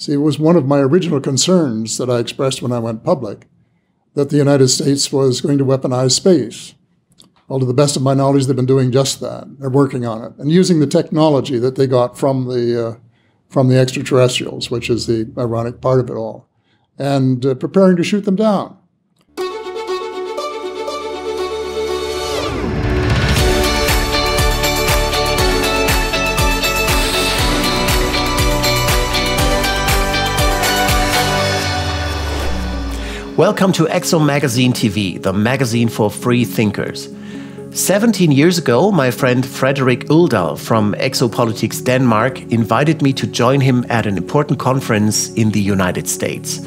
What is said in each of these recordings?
See, it was one of my original concerns that I expressed when I went public, that the United States was going to weaponize space. Well, to the best of my knowledge, they've been doing just that. They're working on it and using the technology that they got from the extraterrestrials, which is the ironic part of it all, and preparing to shoot them down. Welcome to Exo Magazine TV, the magazine for free thinkers. 17 years ago, my friend Frederik Uldal from Exopolitics Denmark invited me to join him at an important conference in the United States.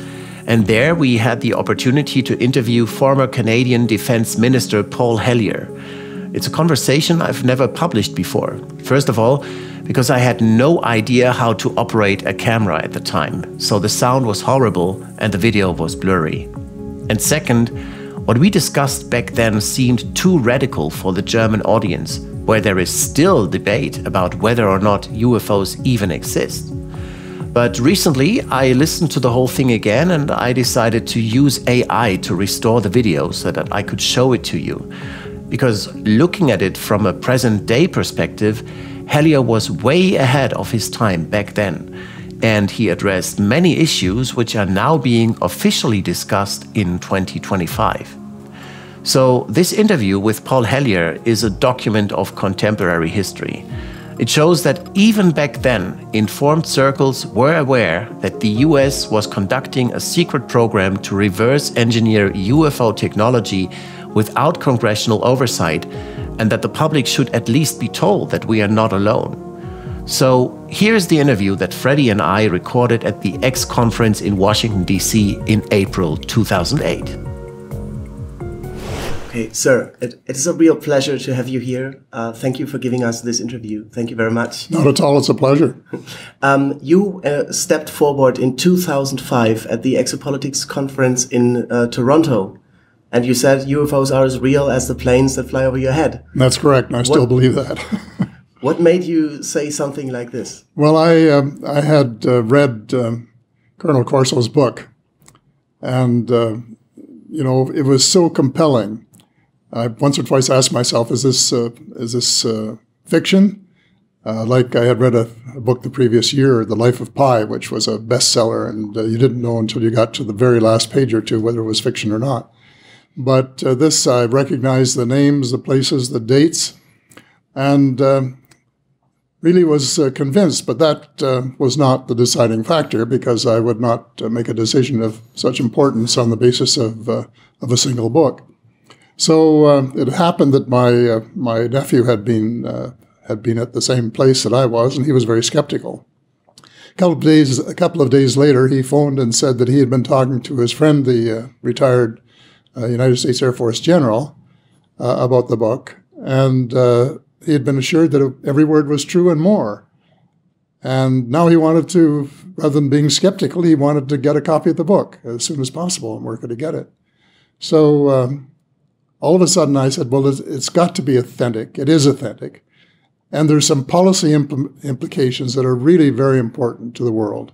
And there we had the opportunity to interview former Canadian Defense Minister Paul Hellyer. It's a conversation I've never published before. First of all, because I had no idea how to operate a camera at the time, so the sound was horrible and the video was blurry. And second, what we discussed back then seemed too radical for the German audience, where there is still debate about whether or not UFOs even exist. But recently, I listened to the whole thing again and I decided to use AI to restore the video so that I could show it to you. Because looking at it from a present-day perspective, Hellyer was way ahead of his time back then, and he addressed many issues which are now being officially discussed in 2025. So this interview with Paul Hellyer is a document of contemporary history. It shows that even back then, informed circles were aware that the US was conducting a secret program to reverse engineer UFO technology without congressional oversight, and that the public should at least be told that we are not alone. So here's the interview that Freddie and I recorded at the X conference in Washington, D.C. in April 2008. Okay, sir, it is a real pleasure to have you here. Thank you for giving us this interview. Thank you very much. Not at all, it's a pleasure. You stepped forward in 2005 at the Exopolitics conference in Toronto. And you said UFOs are as real as the planes that fly over your head. That's correct, and I still believe that. What made you say something like this? Well, I had read Colonel Corso's book, and it was so compelling. I once or twice asked myself, is this fiction? Like I had read a book the previous year, The Life of Pi, which was a bestseller, and you didn't know until you got to the very last page or two whether it was fiction or not. But this, I recognized the names, the places, the dates, and really was convinced. But that was not the deciding factor, because I would not make a decision of such importance on the basis of a single book. So it happened that my nephew had been at the same place that I was, and he was very skeptical. A couple of days later, he phoned and said that he had been talking to his friend, the retired United States Air Force general, about the book, and he had been assured that every word was true and more. And now he wanted to, rather than being skeptical, he wanted to get a copy of the book as soon as possible, and where could he get it? So all of a sudden I said, well, it's got to be authentic. It is authentic. And there's some policy implications that are really very important to the world,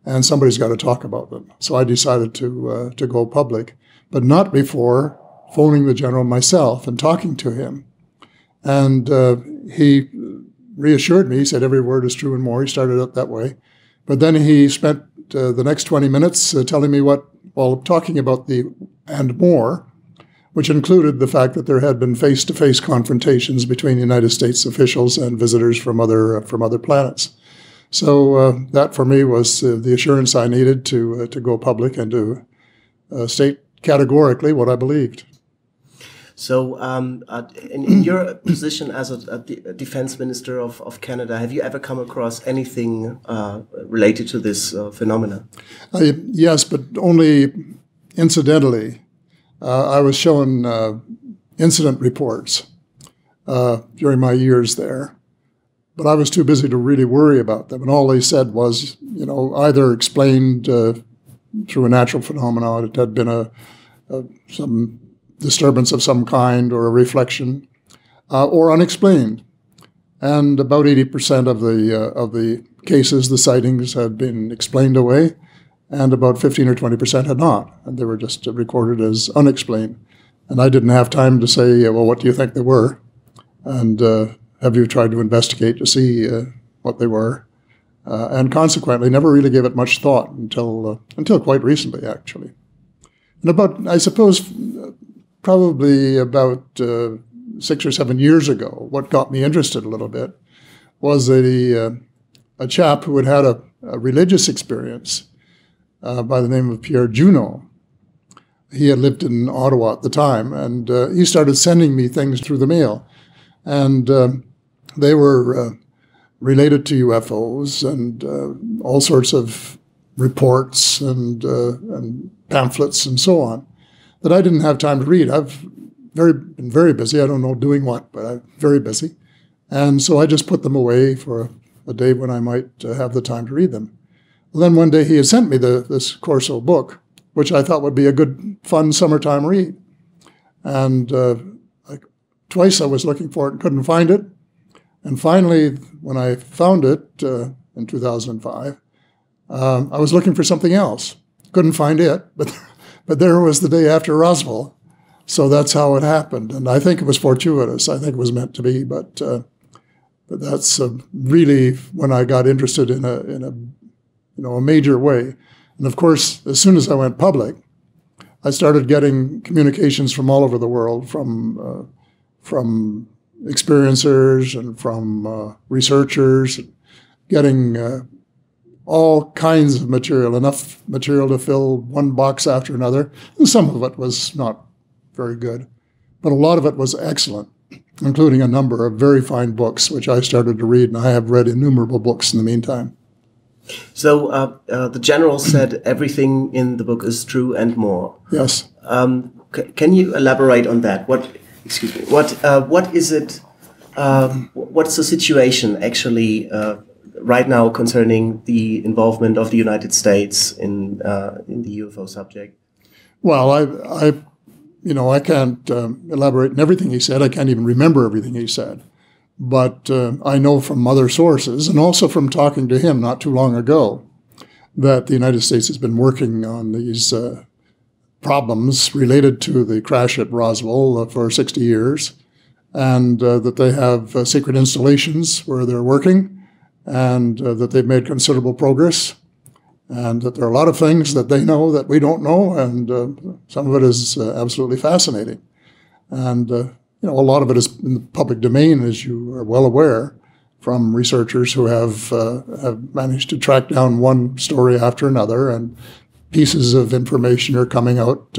and somebody's got to talk about them. So I decided to go public, but not before phoning the general myself and talking to him. And he reassured me. He said every word is true and more. He started out that way. But then he spent the next 20 minutes telling me talking about the and more, which included the fact that there had been face-to-face confrontations between United States officials and visitors from other planets. So that for me was the assurance I needed to go public and to state categorically what I believed. So in your position as a defense minister of Canada, have you ever come across anything related to this phenomena? Yes, but only incidentally. I was shown incident reports during my years there, but I was too busy to really worry about them. And all they said was, either explained through a natural phenomenon, it had been some disturbance of some kind or a reflection, or unexplained. And about 80% of the cases, the sightings had been explained away, and about 15 or 20% had not, and they were just recorded as unexplained. And I didn't have time to say, well, what do you think they were? And have you tried to investigate to see what they were? And consequently, never really gave it much thought until quite recently, actually. And about, I suppose, probably about 6 or 7 years ago, what got me interested a little bit was a chap who had had a religious experience by the name of Pierre Junot. He had lived in Ottawa at the time, and he started sending me things through the mail. And they were related to UFOs and all sorts of reports and pamphlets and so on that I didn't have time to read. I've been very busy. I don't know doing what, but I'm very busy. And so I just put them away for a day when I might have the time to read them. Well, then one day he had sent me this Corso book, which I thought would be a good, fun summertime read. And twice I was looking for it and couldn't find it. And finally, when I found it in 2005, I was looking for something else. Couldn't find it, but there it was the day after Roswell. So that's how it happened. And I think it was fortuitous. I think it was meant to be, but that's really when I got interested in a major way. And of course, as soon as I went public, I started getting communications from all over the world, from experiencers and from researchers, getting all kinds of material, enough material to fill one box after another. And some of it was not very good, but a lot of it was excellent, including a number of very fine books, which I started to read, and I have read innumerable books in the meantime. So the general said everything in the book is true and more. Yes. Can you elaborate on that? What is it? What's the situation actually right now concerning the involvement of the United States in the UFO subject? Well, I can't elaborate on everything he said. I can't even remember everything he said. But I know from other sources, and also from talking to him not too long ago, that the United States has been working on these problems related to the crash at Roswell for 60 years, and that they have secret installations where they're working, and that they've made considerable progress, and that there are a lot of things that they know that we don't know, and some of it is absolutely fascinating. And a lot of it is in the public domain, as you are well aware, from researchers who have managed to track down one story after another, and pieces of information are coming out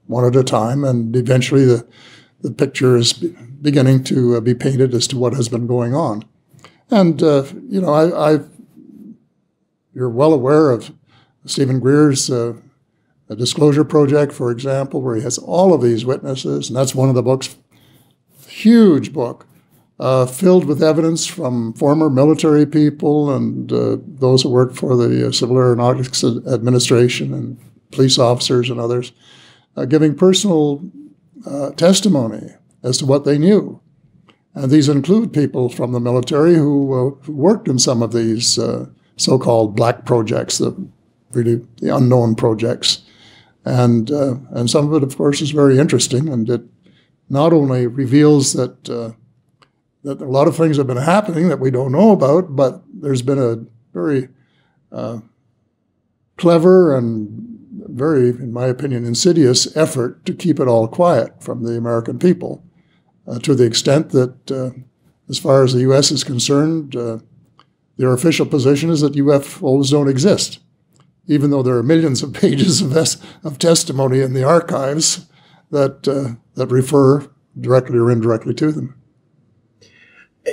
one at a time, and eventually the picture is beginning to be painted as to what has been going on. And you're well aware of Stephen Greer's the Disclosure Project, for example, where he has all of these witnesses, and that's one of the books, huge book, filled with evidence from former military people and those who worked for the Civil Aeronautics Administration and police officers and others, giving personal testimony as to what they knew. And these include people from the military who worked in some of these so-called black projects, the unknown projects. And some of it, of course, is very interesting, and it not only reveals that a lot of things have been happening that we don't know about, but there's been a very clever and very, in my opinion, insidious effort to keep it all quiet from the American people, to the extent that, as far as the U.S. is concerned, their official position is that UFOs don't exist, even though there are millions of pages of testimony in the archives that refer directly or indirectly to them.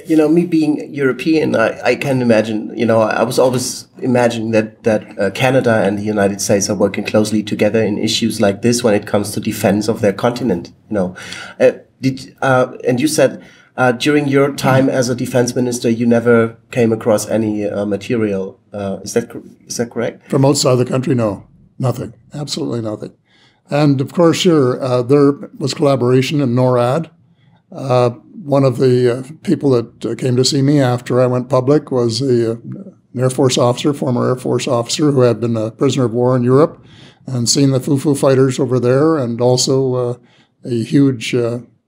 Me being European, I can imagine, I was always imagining that Canada and the United States are working closely together in issues like this when it comes to defense of their continent, and you said during your time as a defense minister, you never came across any material. Is that correct? From outside the country, no, nothing, absolutely nothing. And of course, sure, there was collaboration in NORAD, One of the people that came to see me after I went public was an Air Force officer, former Air Force officer, who had been a prisoner of war in Europe and seen the Foo fighters over there, and also a huge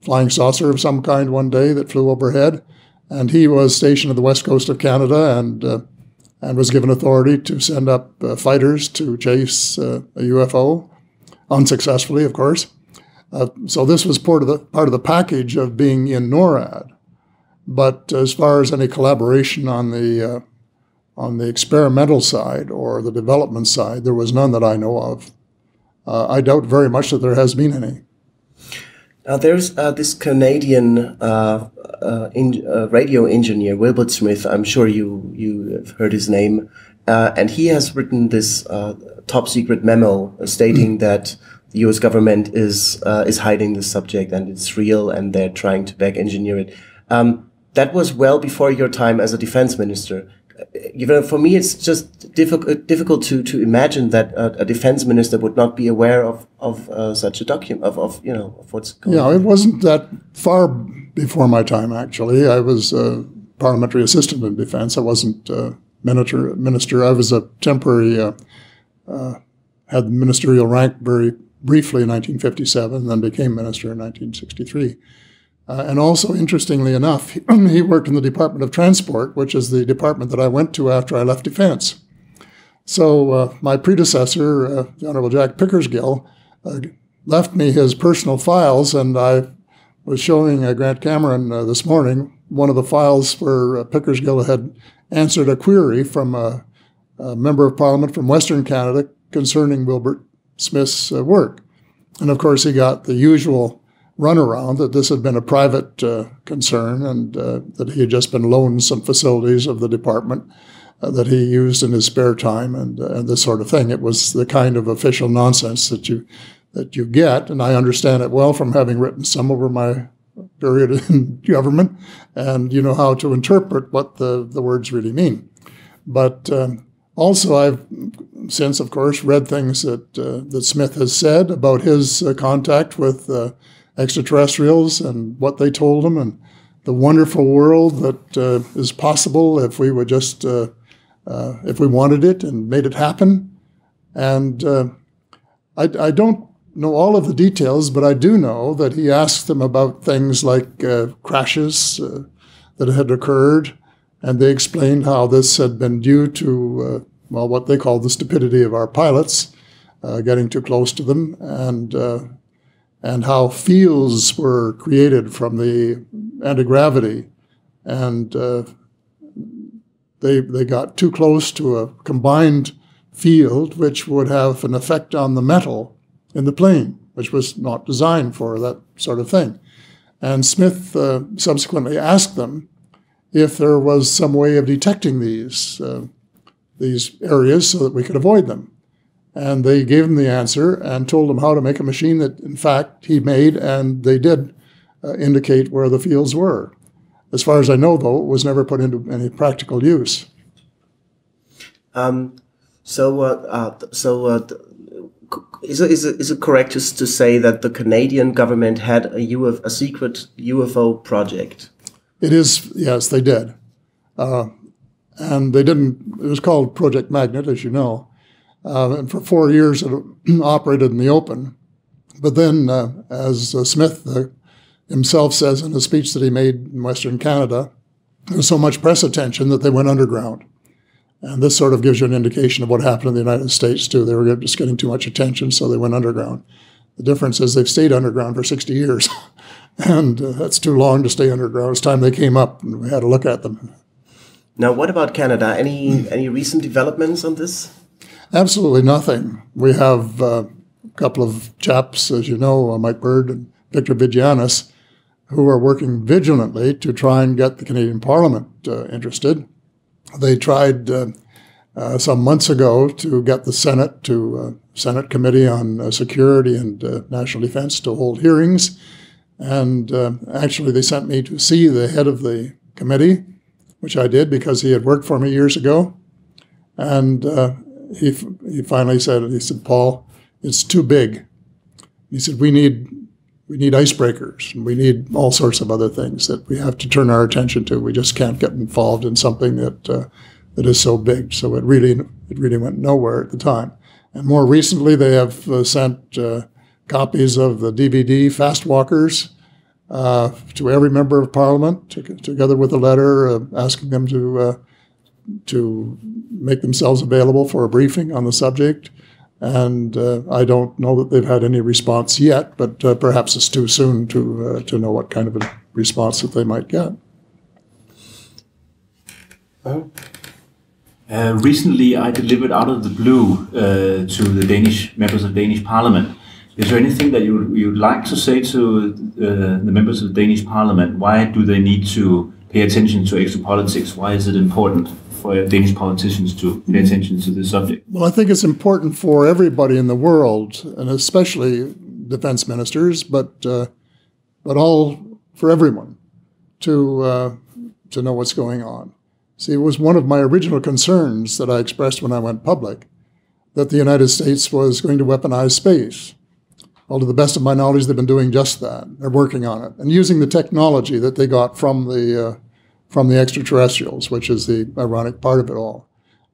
flying saucer of some kind one day that flew overhead. And he was stationed at the west coast of Canada and was given authority to send up fighters to chase a UFO, unsuccessfully, of course. So this was part of the package of being in NORAD. But as far as any collaboration on the experimental side or the development side, there was none that I know of. I doubt very much that there has been any. Now there's this Canadian radio engineer, Wilbert Smith. I'm sure you have heard his name, and he has written this top secret memo stating that the U.S. government is hiding the subject and it's real, and they're trying to back engineer it. That was well before your time as a defense minister. For me, it's just difficult to imagine that a defense minister would not be aware of such a document of what's going on. Yeah, it wasn't that far before my time. Actually, I was a parliamentary assistant in defense. I wasn't minister. I was a temporary had the ministerial rank very briefly in 1957, then became minister in 1963. And also, interestingly enough, he worked in the Department of Transport, which is the department that I went to after I left defense. So my predecessor, the Honorable Jack Pickersgill, left me his personal files, and I was showing Grant Cameron this morning one of the files where Pickersgill had answered a query from a member of Parliament from Western Canada concerning Wilbert Smith's work. And of course, he got the usual runaround that this had been a private concern, and that he had just been loaned some facilities of the department that he used in his spare time, and this sort of thing. It was the kind of official nonsense that you get, and I understand it well from having written some over my period in government, and you know how to interpret what the words really mean. But also, I've since, of course, read things that Smith has said about his contact with extraterrestrials and what they told him, and the wonderful world that is possible if we would just, if we wanted it and made it happen. And I don't know all of the details, but I do know that he asked them about things like crashes that had occurred, and they explained how this had been due to, well, what they called the stupidity of our pilots, getting too close to them, and how fields were created from the anti-gravity, and they got too close to a combined field which would have an effect on the metal in the plane, which was not designed for that sort of thing. And Smith subsequently asked them if there was some way of detecting these areas so that we could avoid them. And they gave him the answer and told him how to make a machine that, in fact, he made, and they did indicate where the fields were. As far as I know, though, it was never put into any practical use. Is it correct to say that the Canadian government had a secret UFO project? It is, yes, they did. And they didn't, it was called Project Magnet, as you know. And for 4 years it operated in the open. But then, as Smith himself says in a speech that he made in Western Canada, there was so much press attention that they went underground. And this sort of gives you an indication of what happened in the United States, too. They were just getting too much attention, so they went underground. The difference is they've stayed underground for 60 years. And that's too long to stay underground. It's time they came up and we had a look at them. Now, what about Canada? Any recent developments on this? Absolutely nothing. We have a couple of chaps, as you know, Mike Bird and Victor Vigianis, who are working vigilantly to try and get the Canadian Parliament interested. They tried some months ago to get the Senate Senate Committee on Security and National Defense to hold hearings. And actually, they sent me to see the head of the committee, which I did because he had worked for me years ago. And he finally said, Paul, it's too big. He said, we need We need icebreakers, and we need all sorts of other things that we have to turn our attention to. We just can't get involved in something that that is so big. So it really went nowhere at the time. And more recently, they have sent copies of the DVD Fast Walkers to every member of Parliament, together with a letter asking them to make themselves available for a briefing on the subject. And I don't know that they've had any response yet, but perhaps it's too soon to know what kind of a response that they might get. Recently, I delivered out of the blue to the Danish members of Danish Parliament. Is there anything that you would like to say to the members of the Danish Parliament? Why do they need to pay attention to exopolitics? Why is it important for Danish politicians to pay attention to this subject? Well, I think it's important for everybody in the world, and especially defense ministers, but all for everyone to know what's going on. See, it was one of my original concerns that I expressed when I went public, that the United States was going to weaponize space. Well, to the best of my knowledge, they've been doing just that. They're working on it and using the technology that they got from the extraterrestrials, which is the ironic part of it all,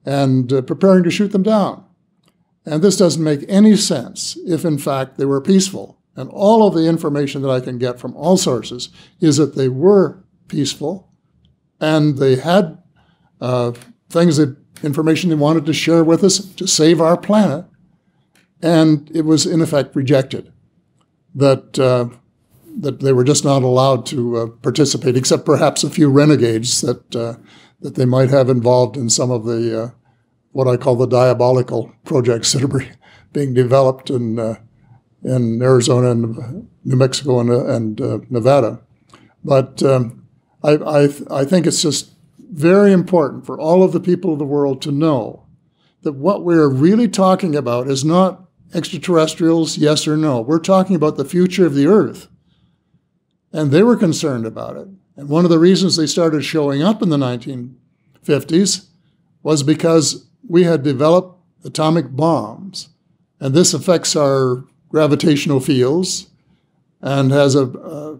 and preparing to shoot them down. And this doesn't make any sense if, in fact, they were peaceful. And all of the information that I can get from all sources is that they were peaceful, and they had information they wanted to share with us to save our planet, and it was in effect rejected. That they were just not allowed to participate, except perhaps a few renegades that they might have involved in some of the what I call the diabolical projects that are being developed in Arizona and New Mexico and Nevada. But I think it's just very important for all of the people of the world to know that what we're really talking about is not extraterrestrials, yes or no. We're talking about the future of the Earth. And they were concerned about it. And one of the reasons they started showing up in the 1950s was because we had developed atomic bombs. And this affects our gravitational fields and has a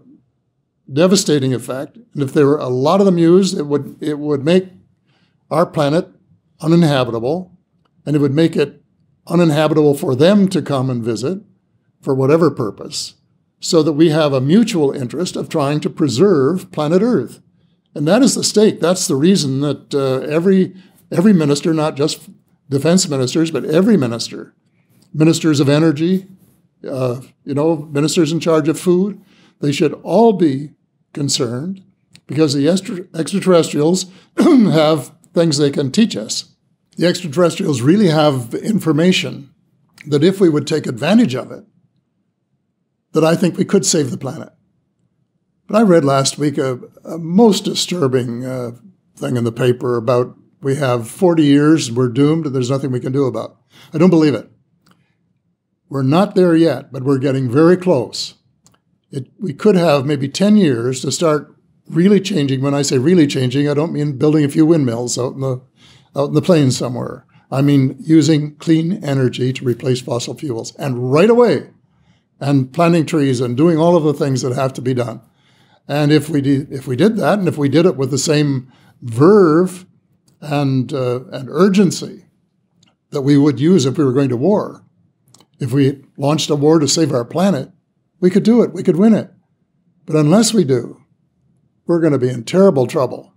devastating effect. And if there were a lot of them used, it would make our planet uninhabitable, and it would make it uninhabitable for them to come and visit for whatever purpose, so that we have a mutual interest of trying to preserve planet Earth. And that is the stake. That's the reason that every minister, not just defense ministers, but every minister, ministers of energy, ministers in charge of food, they should all be concerned, because the extraterrestrials have things they can teach us. The extraterrestrials really have information that if we would take advantage of it, that I think we could save the planet. But I read last week a most disturbing thing in the paper about we have 40 years, we're doomed, and there's nothing we can do about it. I don't believe it. We're not there yet, but we're getting very close. We could have maybe 10 years to start really changing. When I say really changing, I don't mean building a few windmills out in the plains somewhere. I mean using clean energy to replace fossil fuels, and right away, and planting trees and doing all of the things that have to be done. And if we did that, and if we did it with the same verve and urgency that we would use if we were going to war, if we launched a war to save our planet, we could do it. We could win it. But unless we do, we're going to be in terrible trouble.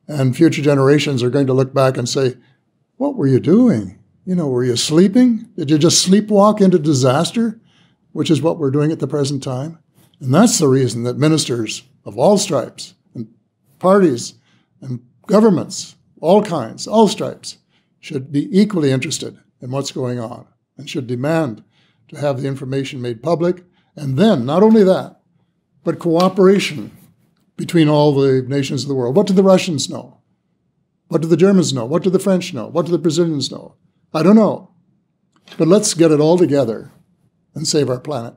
And future generations are going to look back and say, what were you doing? Were you sleeping? Did you just sleepwalk into disaster? Which is what we're doing at the present time. And that's the reason that ministers of all stripes and parties and governments, all kinds, all stripes, should be equally interested in what's going on and should demand to have the information made public. And then, not only that, but cooperation between all the nations of the world. What do the Russians know? What do the Germans know? What do the French know? What do the Brazilians know? I don't know. But let's get it all together and save our planet.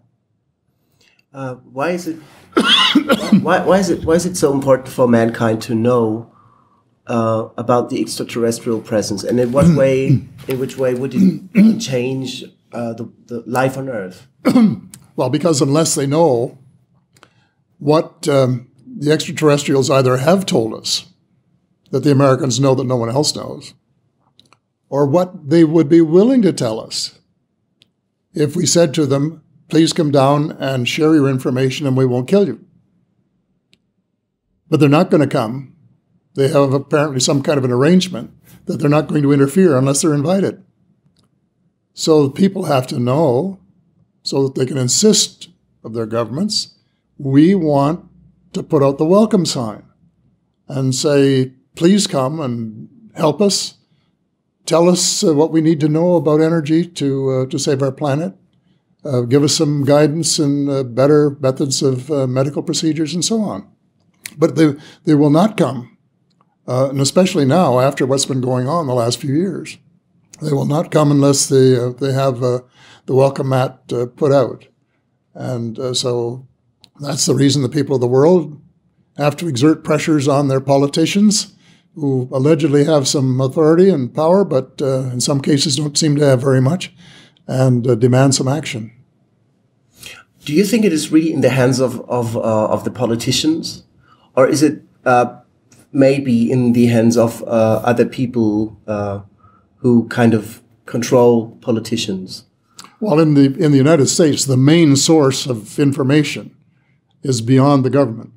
Why is it so important for mankind to know about the extraterrestrial presence, and in which way would it change the life on Earth? Well, because unless they know what the extraterrestrials either have told us that the Americans know that no one else knows, or what they would be willing to tell us if we said to them, please come down and share your information and we won't kill you. But they're not going to come. They have apparently some kind of an arrangement that they're not going to interfere unless they're invited. So people have to know, so that they can insist of their governments, we want to put out the welcome sign and say, please come and help us. Tell us what we need to know about energy to save our planet. Give us some guidance and better methods of medical procedures and so on. But they will not come, and especially now after what's been going on the last few years. They will not come unless they have the welcome mat put out. And so that's the reason the people of the world have to exert pressures on their politicians, who allegedly have some authority and power, but in some cases don't seem to have very much, and demand some action. Do you think it is really in the hands of the politicians, or is it maybe in the hands of other people who kind of control politicians? Well, in the United States, the main source of information is beyond the government,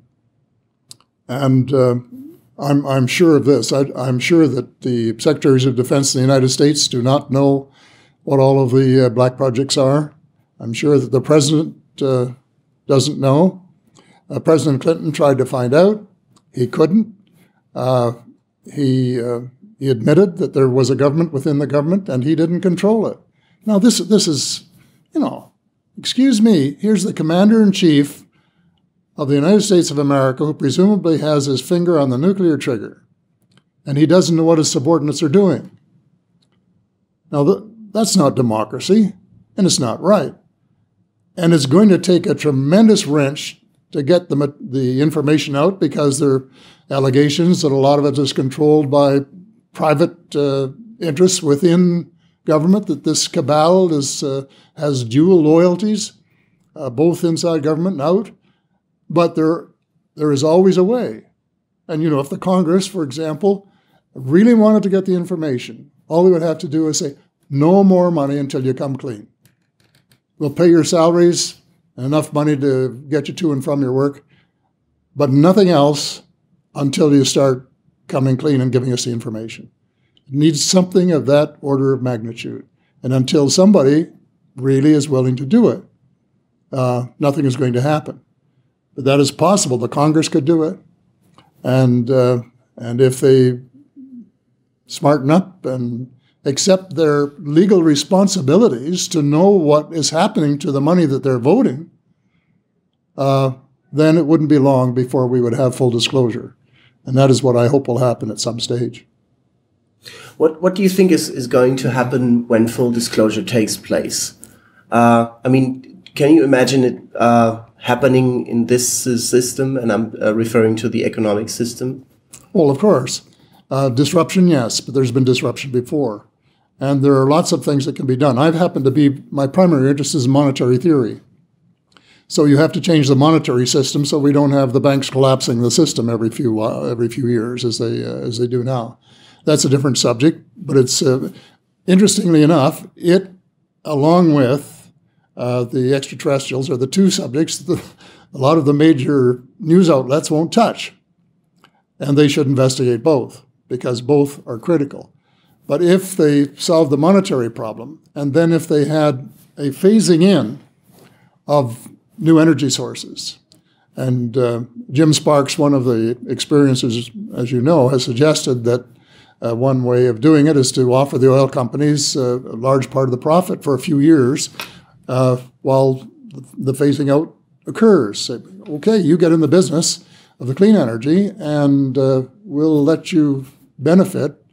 and I'm sure of this. I'm sure that the Secretaries of Defense in the United States do not know what all of the black projects are. I'm sure that the President doesn't know. President Clinton tried to find out. He couldn't. He admitted that there was a government within the government, and he didn't control it. Now, this is, excuse me, here's the Commander-in-Chief of the United States of America, who presumably has his finger on the nuclear trigger, and he doesn't know what his subordinates are doing. Now, that's not democracy, and it's not right. And it's going to take a tremendous wrench to get the information out, because there are allegations that a lot of it is controlled by private interests within government, that this cabal has dual loyalties, both inside government and out. But there is always a way. And, if the Congress, for example, really wanted to get the information, all we would have to do is say, no more money until you come clean. We'll pay your salaries and enough money to get you to and from your work, but nothing else until you start coming clean and giving us the information. It needs something of that order of magnitude. And until somebody really is willing to do it, nothing is going to happen. But that is possible. The Congress could do it. And if they smarten up and accept their legal responsibilities to know what is happening to the money that they're voting, then it wouldn't be long before we would have full disclosure. And that is what I hope will happen at some stage. What do you think is going to happen when full disclosure takes place? Can you imagine it happening in this system? And I'm referring to the economic system. Well, of course. Disruption, yes, but there's been disruption before. And there are lots of things that can be done. My primary interest is monetary theory. So you have to change the monetary system so we don't have the banks collapsing the system every few years as they do now. That's a different subject, but it's interestingly enough, it, along with the extraterrestrials, are the two subjects that a lot of the major news outlets won't touch. And they should investigate both, because both are critical. But if they solve the monetary problem, and then if they had a phasing in of new energy sources, and Jim Sparks, one of the experiencers, as you know, has suggested that one way of doing it is to offer the oil companies a large part of the profit for a few years while the phasing out occurs. Say, okay, you get in the business of the clean energy, and we'll let you benefit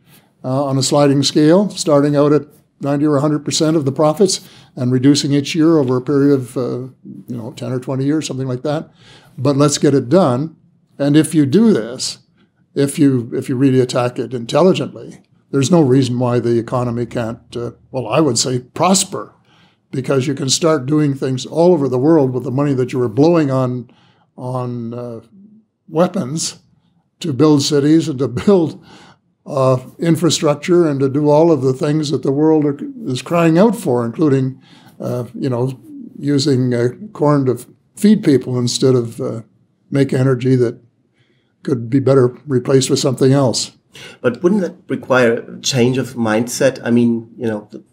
on a sliding scale, starting out at 90 or 100% of the profits and reducing each year over a period of 10 or 20 years, something like that. But let's get it done. And if you do this, if you really attack it intelligently, there's no reason why the economy can't, I would say, prosper, because you can start doing things all over the world with the money that you were blowing on on weapons to build cities and to build infrastructure and to do all of the things that the world is crying out for, including, using corn to feed people instead of make energy that could be better replaced with something else. But wouldn't that require a change of mindset? I mean,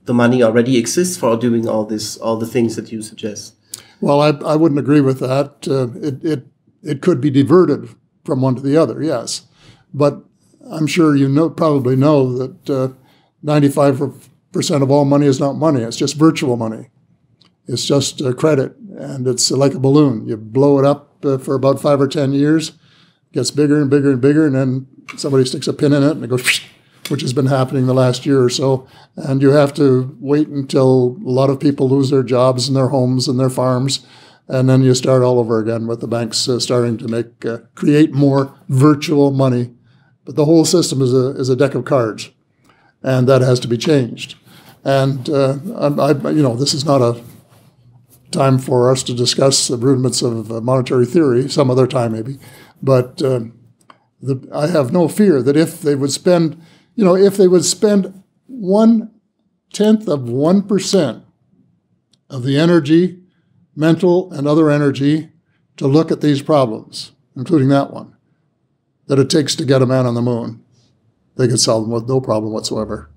the money already exists for doing all the things that you suggest. Well, I wouldn't agree with that. It could be diverted from one to the other, yes. But I'm sure probably know that 95% of all money is not money. It's just virtual money. It's just credit, and it's like a balloon. You blow it up for about 5 or 10 years, gets bigger and bigger and bigger, and then somebody sticks a pin in it and it goes, which has been happening the last year or so. And you have to wait until a lot of people lose their jobs and their homes and their farms, and then you start all over again with the banks starting to create more virtual money. But the whole system is a deck of cards, and that has to be changed. And this is not a time for us to discuss the rudiments of monetary theory. Some other time maybe. But I have no fear that if they would spend, 0.1% of the energy, mental and other energy, to look at these problems, including that one, that it takes to get a man on the moon, they could solve them with no problem whatsoever.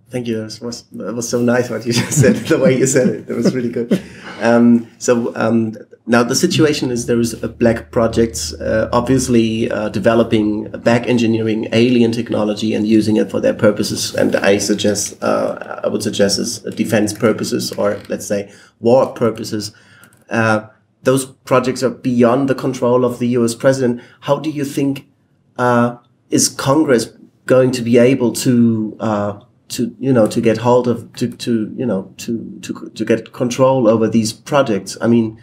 Thank you. That was so nice what you just said. The way you said it was really good. Now the situation is there is black projects obviously developing back engineering alien technology and using it for their purposes. And I would suggest as defense purposes, or let's say war purposes. Those projects are beyond the control of the U.S. president. How do you think is Congress going to be able to get hold of to get control over these projects? I mean,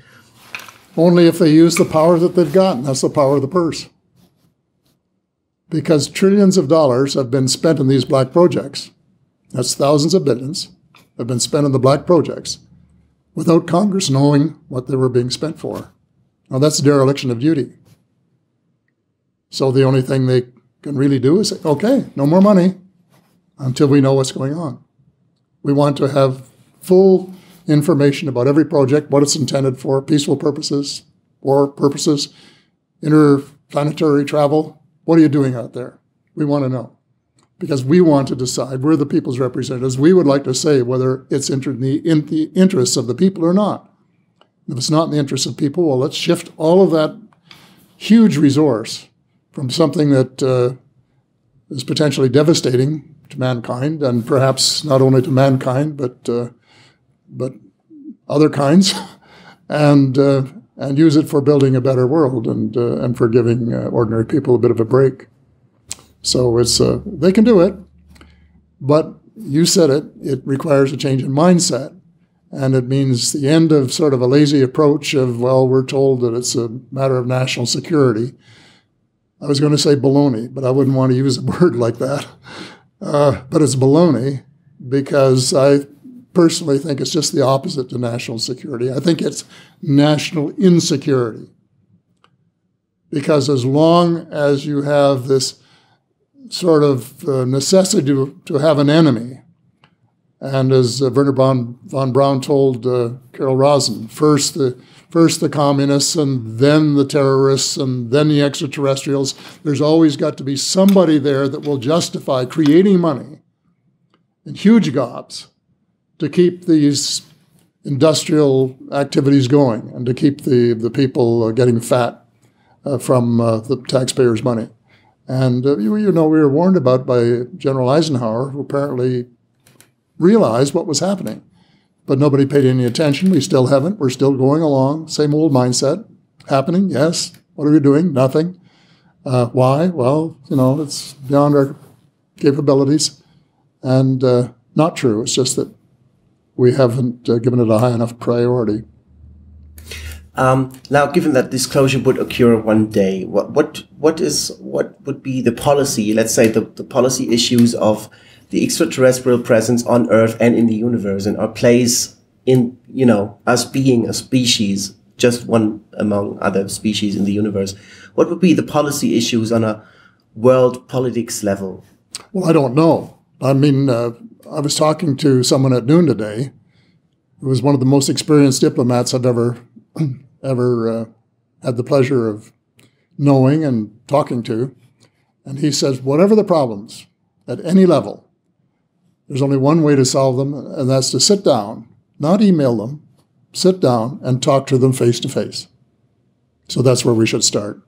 only if they use the power that they've gotten. That's the power of the purse. Because trillions of dollars have been spent in these black projects. That's thousands of billions have been spent on the black projects without Congress knowing what they were being spent for. Now, that's dereliction of duty. So the only thing they can really do is say, okay, no more money until we know what's going on. We want to have full information about every project, what it's intended for, peaceful purposes, war purposes, interplanetary travel. What are you doing out there? We want to know. Because we want to decide, we're the people's representatives. We would like to say whether it's in the interests of the people or not. If it's not in the interests of people, well, let's shift all of that huge resource from something that is potentially devastating to mankind, and perhaps not only to mankind, but other kinds, and use it for building a better world and for giving ordinary people a bit of a break. So they can do it, but you said it. It requires a change in mindset, and it means the end of sort of a lazy approach of, well, we're told that it's a matter of national security. I was going to say baloney, but I wouldn't want to use a word like that. But it's baloney, because I personally think it's just the opposite to national security. I think it's national insecurity. Because as long as you have this sort of necessity to have an enemy, and as Wernher von Braun told Carol Rosin, first the communists, and then the terrorists, and then the extraterrestrials. There's always got to be somebody there that will justify creating money in huge gobs to keep these industrial activities going and to keep the people getting fat from the taxpayers' money. And we were warned about by General Eisenhower, who apparently realized what was happening. But nobody paid any attention. We still haven't. We're still going along. Same old mindset. Happening, yes. What are we doing? Nothing. Why? Well, it's beyond our capabilities. And not true. It's just that we haven't given it a high enough priority. Now, given that disclosure would occur one day, what would be the policy? Let's say the policy issues of the extraterrestrial presence on Earth and in the universe, and our place in us being a species just one among other species in the universe. What would be the policy issues on a world politics level? Well, I don't know. I mean, I was talking to someone at noon today who was one of the most experienced diplomats I've ever had the pleasure of knowing and talking to. And he says, whatever the problems, at any level, there's only one way to solve them, and that's to sit down, not email them, sit down and talk to them face to face. So that's where we should start.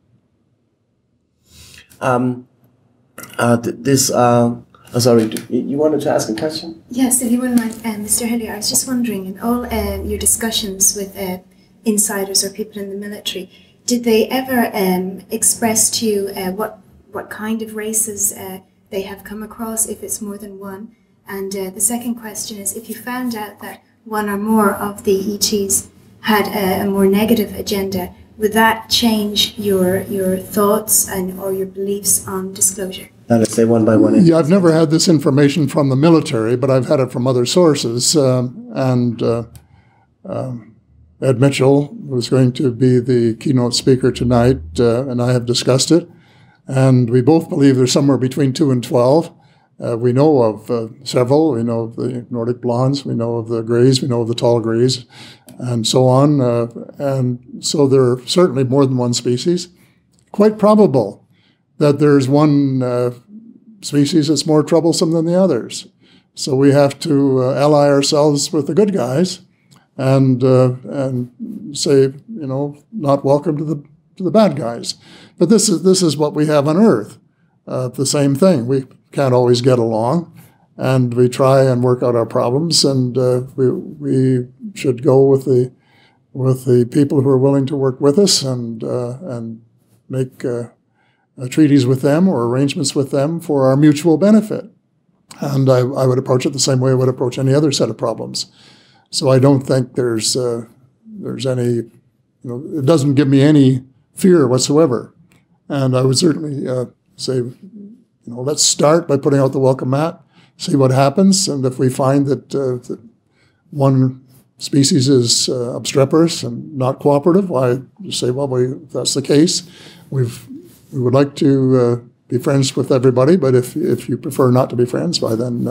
Sorry, you wanted to ask a question? Yes, if you wouldn't mind, Mr. Hillier, I was just wondering, in all your discussions with insiders or people in the military, did they ever express to you what kind of races they have come across, if it's more than one? And the second question is, if you found out that one or more of the ETs had a more negative agenda, would that change your thoughts or your beliefs on disclosure? Let's say one by one. Yeah, I've never had this information from the military, but I've had it from other sources. Ed Mitchell was going to be the keynote speaker tonight, and I have discussed it. And we both believe there's somewhere between 2 and 12. We know of several. We know of the Nordic blondes. We know of the grays. We know of the tall grays, and so on. And so there are certainly more than one species. Quite probable that there's one species that's more troublesome than the others. So we have to ally ourselves with the good guys and say, not welcome to the bad guys. But this is what we have on Earth. The same thing. We can't always get along, and we try and work out our problems. And we should go with the people who are willing to work with us and make treaties with them or arrangements with them for our mutual benefit. And I would approach it the same way I would approach any other set of problems. So I don't think there's any, it doesn't give me any fear whatsoever. And I would certainly say, let's start by putting out the welcome mat, see what happens. And if we find that one species is obstreperous and not cooperative, I just say, well, if that's the case, we would like to be friends with everybody, but if you prefer not to be friends, why then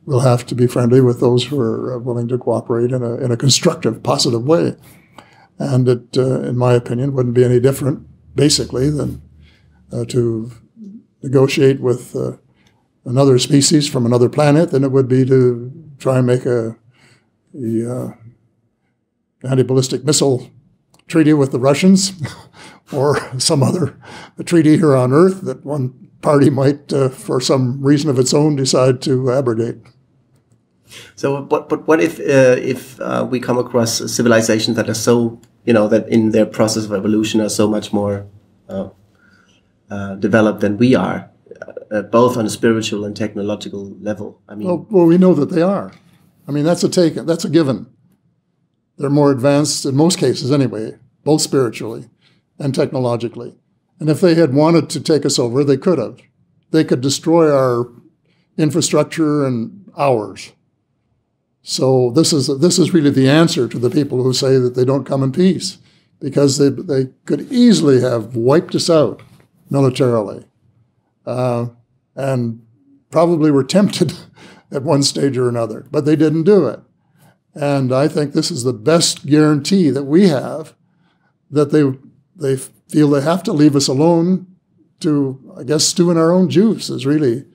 we'll have to be friendly with those who are willing to cooperate in a constructive, positive way. And it, in my opinion, wouldn't be any different, basically, than to negotiate with another species from another planet than it would be to try and make the anti-ballistic missile treaty with the Russians or some other treaty here on Earth that one party might, for some reason of its own, decide to abrogate. So, but what if we come across civilizations that are so, that in their process of evolution are so much more developed than we are, both on a spiritual and technological level? I mean, well, we know that they are. I mean, that's a given. They're more advanced in most cases, anyway, both spiritually and technologically. And if they had wanted to take us over, they could have. They could destroy our infrastructure in hours. So this is really the answer to the people who say that they don't come in peace, because they could easily have wiped us out militarily, and probably were tempted at one stage or another, but they didn't do it. And I think this is the best guarantee that we have that they feel they have to leave us alone to, I guess, stew in our own juice is really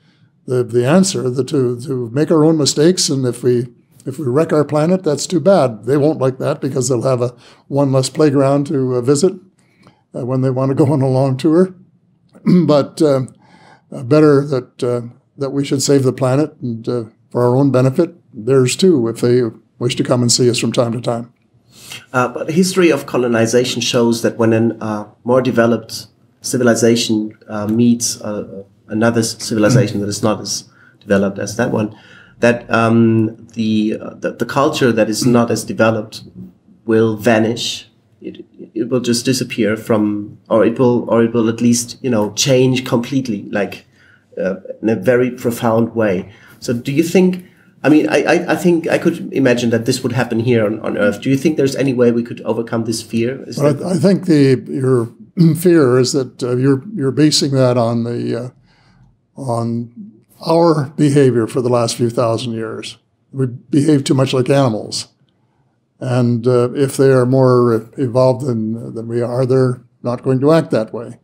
the answer, to make our own mistakes. And if we wreck our planet, that's too bad. They won't like that because they'll have one less playground to visit when they want to go on a long tour. But better that we should save the planet and for our own benefit, theirs too, if they wish to come and see us from time to time. But the history of colonization shows that when a more developed civilization meets another civilization that is not as developed as that one, that the culture that is not as developed will vanish. It will just disappear from, or it will at least change completely, like in a very profound way. So, do you think I mean, I think I could imagine that this would happen here on Earth. Do you think there's any way we could overcome this fear? I think your fear is that you're basing that on on our behavior for the last few thousand years. We behave too much like animals. And if they are more evolved than we are, they're not going to act that way.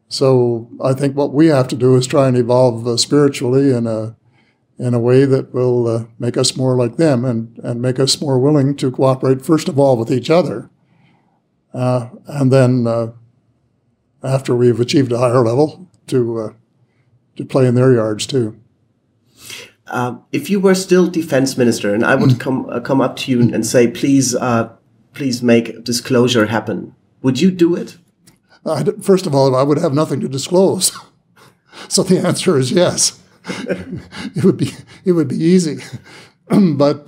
So I think what we have to do is try and evolve spiritually in a way that will make us more like them and make us more willing to cooperate, first of all, with each other. And then after we've achieved a higher level, to play in their yards too. If you were still defense minister and I would come up to you and say, please make disclosure happen, would you do it? First of all, I would have nothing to disclose. So the answer is yes. It would be easy. But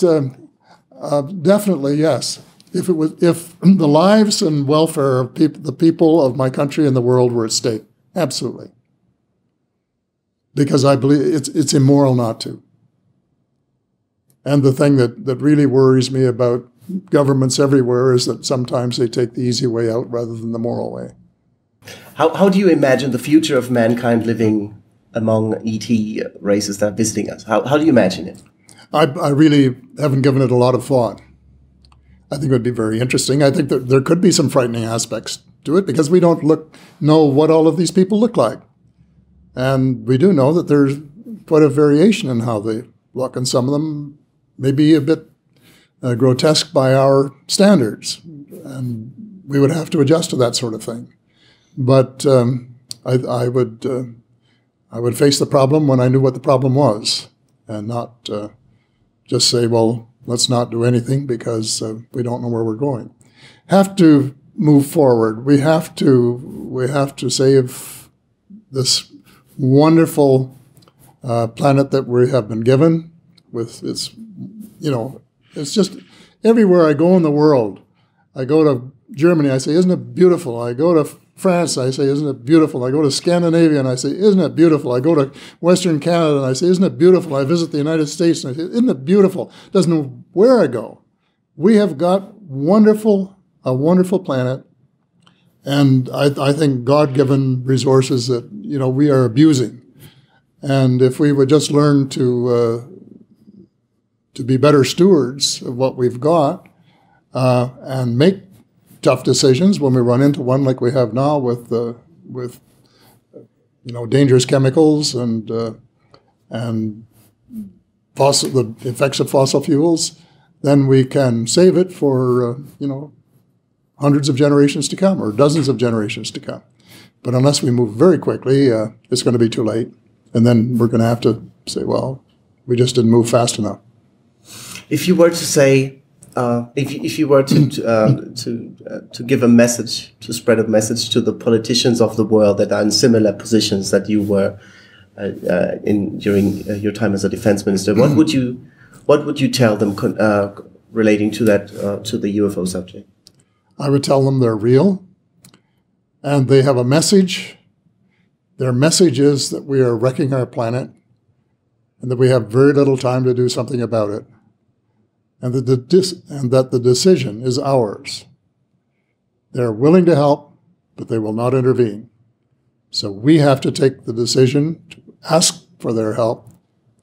definitely yes. If the lives and welfare of the people of my country and the world were at stake, absolutely. Because I believe it's immoral not to. And the thing that really worries me about governments everywhere is that sometimes they take the easy way out rather than the moral way. How do you imagine the future of mankind living among ET races that are visiting us? How do you imagine it? I really haven't given it a lot of thought. I think it would be very interesting. I think that there could be some frightening aspects to it because we don't know what all of these people look like. And we do know that there's quite a variation in how they look, and some of them may be a bit grotesque by our standards, and we would have to adjust to that sort of thing. But I would face the problem when I knew what the problem was, and not just say, well, let's not do anything because we don't know where we're going. Have to move forward. We have to save this wonderful planet that we have been given. With its, it's just everywhere I go in the world. I go to Germany, I say, isn't it beautiful? I go to France, I say, isn't it beautiful? I go to Scandinavia, and I say, isn't it beautiful? I go to Western Canada, and I say, isn't it beautiful? I visit the United States, and I say, isn't it beautiful? Doesn't know where I go. We have got a wonderful planet, and I think God-given resources that, we are abusing. And if we would just learn to be better stewards of what we've got and make tough decisions when we run into one like we have now with dangerous chemicals and the effects of fossil fuels, then we can save it for hundreds of generations to come or dozens of generations to come. But unless we move very quickly, it's going to be too late, and then we're going to have to say, well, we just didn't move fast enough. If you were to say, if you were to give a message, to spread a message to the politicians of the world that are in similar positions that you were in during your time as a defense minister, what would you tell them relating to that to the UFO subject? I would tell them they're real, and they have a message. Their message is that we are wrecking our planet, and that we have very little time to do something about it. And that the decision is ours. They're willing to help, but they will not intervene. So we have to take the decision to ask for their help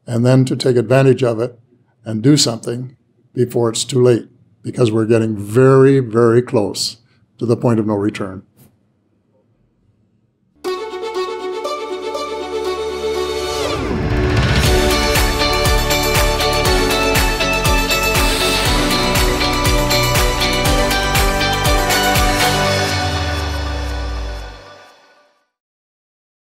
and then to take advantage of it and do something before it's too late, because we're getting very, very close to the point of no return.